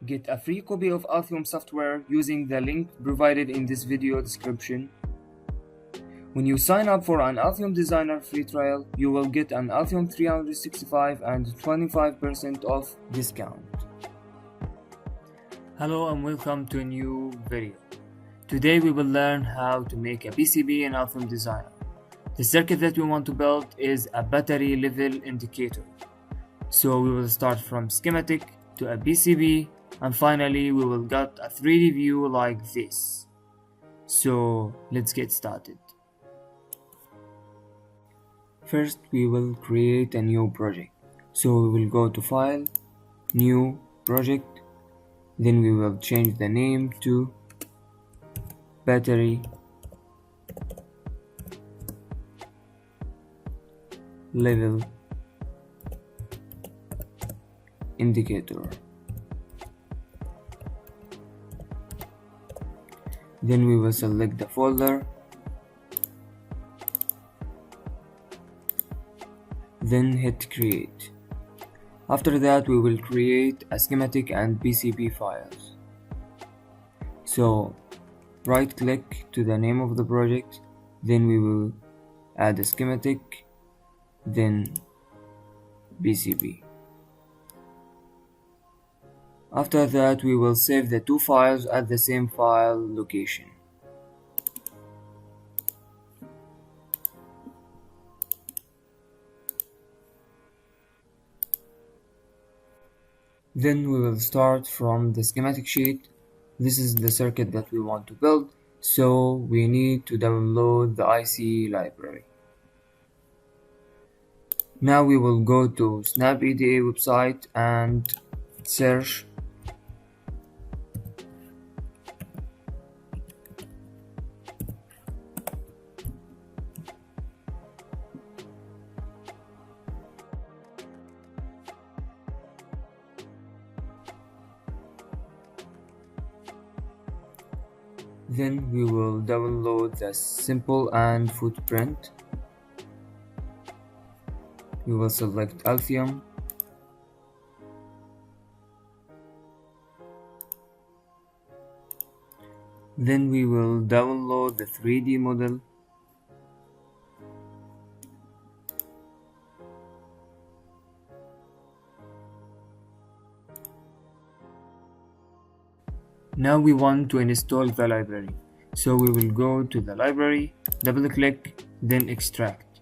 Get a free copy of Altium software using the link provided in this video description. When you sign up for an Altium Designer free trial, you will get an Altium 365 and 25% off discount. Hello and welcome to a new video. Today we will learn how to make a PCB in Altium Designer. The circuit that we want to build is a battery level indicator. So we will start from schematic to a PCB, and finally we will get a 3D view like this. So let's get started. First we will create a new project. So we will go to File, New Project, then we will change the name to Battery Level Indicator. Then we will select the folder, then hit create. After that we will create a schematic and PCB files. So right click to the name of the project, then we will add a schematic, then PCB. After that we will save the two files at the same file location. Then we will start from the schematic sheet. This is the circuit that we want to build, so we need to download the IC library. Now we will go to SnapEDA website and search Then we will download the sample and footprint. We will select Altium. Then we will download the 3D model. Now we want to install the library. So we will go to the library, double click, then extract.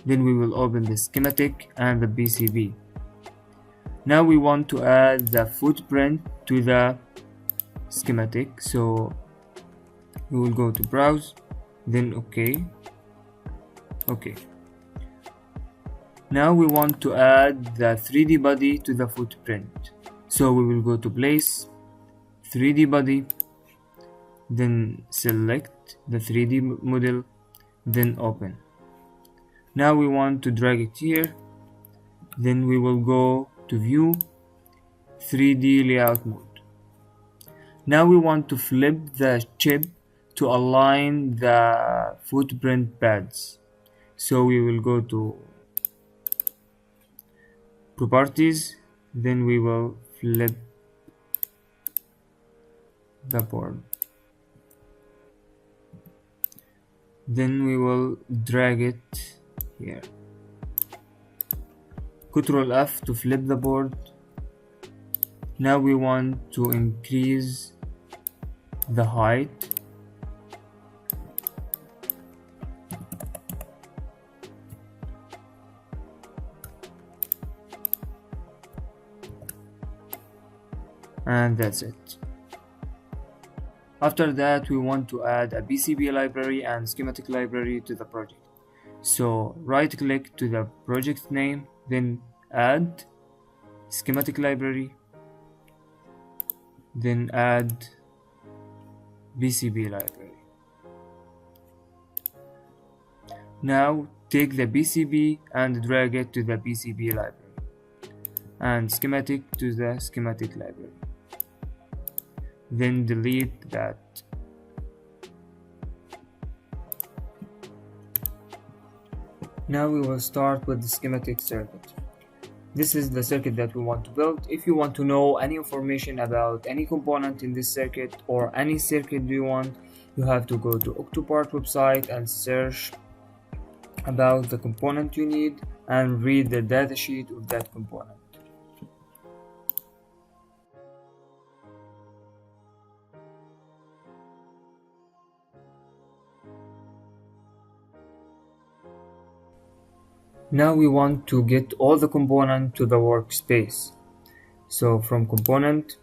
Then we will open the schematic and the PCB. Now we want to add the footprint to the schematic. So we will go to browse, then OK. Now we want to add the 3D body to the footprint. So we will go to place, 3D body, then select the 3D model, then open. Now we want to drag it here, then we will go to view, 3D layout mode. Now we want to flip the chip to align the footprint pads. So we will go to properties, then we will flip the board. Then we will drag it here. Ctrl F to flip the board. Now we want to increase the height. And that's it. After that we want to add a PCB library and schematic library to the project. So right click to the project name, then add schematic library, then add PCB library. Now take the PCB and drag it to the PCB library and schematic to the schematic library. Then delete that. Now we will start with the schematic circuit. This is the circuit that we want to build. If you want to know any information about any component in this circuit or any circuit you want, you have to go to Octopart website and search about the component you need and read the datasheet of that component. Now we want to get all the components to the workspace. So from component,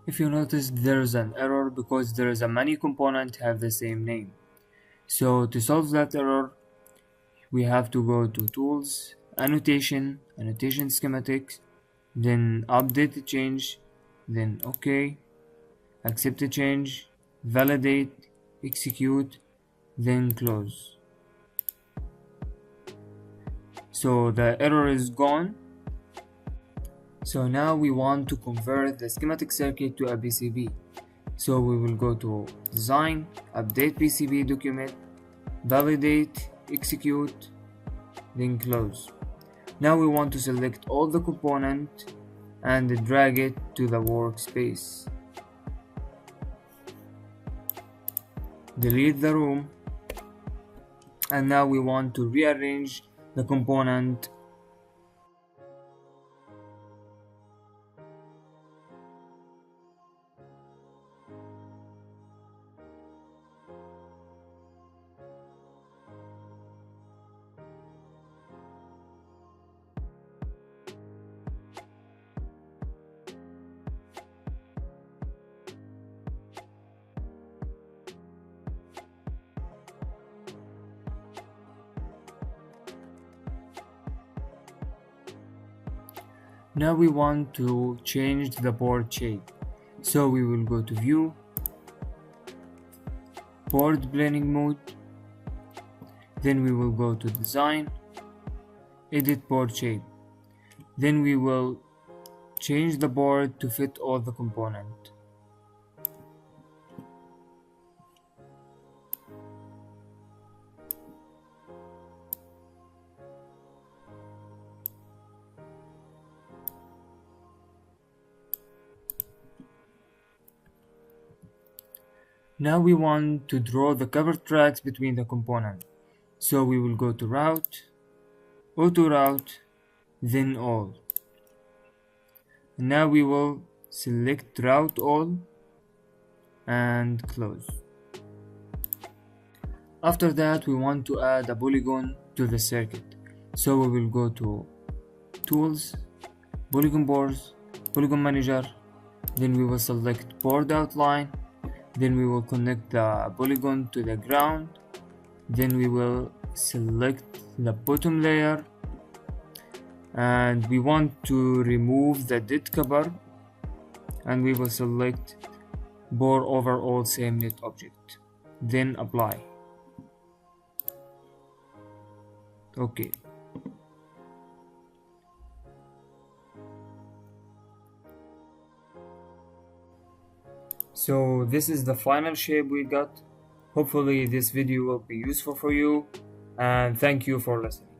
if you notice, there is an error because there is a many component have the same name. So to solve that error, we have to go to Tools, Annotation Schematics, then Update the change, then OK, accept the change, validate, execute, then close. So the error is gone. So now we want to convert the schematic circuit to a PCB. So we will go to Design, Update PCB document, validate, execute, then close. Now we want to select all the components and drag it to the workspace. Delete the room, and now we want to rearrange the component. Now we want to change the board shape. So we will go to View, Board Blending Mode, then we will go to Design, Edit Board Shape. Then we will change the board to fit all the components. Now we want to draw the cover tracks between the components. So we will go to Route, Auto Route, then All. Now we will select Route All and close. After that, we want to add a polygon to the circuit. So we will go to Tools, Polygon Boards, Polygon Manager, then we will select Board Outline, then we will connect the polygon to the ground, Then we will select the bottom layer, and we want to remove the dead copper, and we will select bore over all same net object, then apply. Okay, so this is the final shape we got. Hopefully this video will be useful for you, and thank you for listening.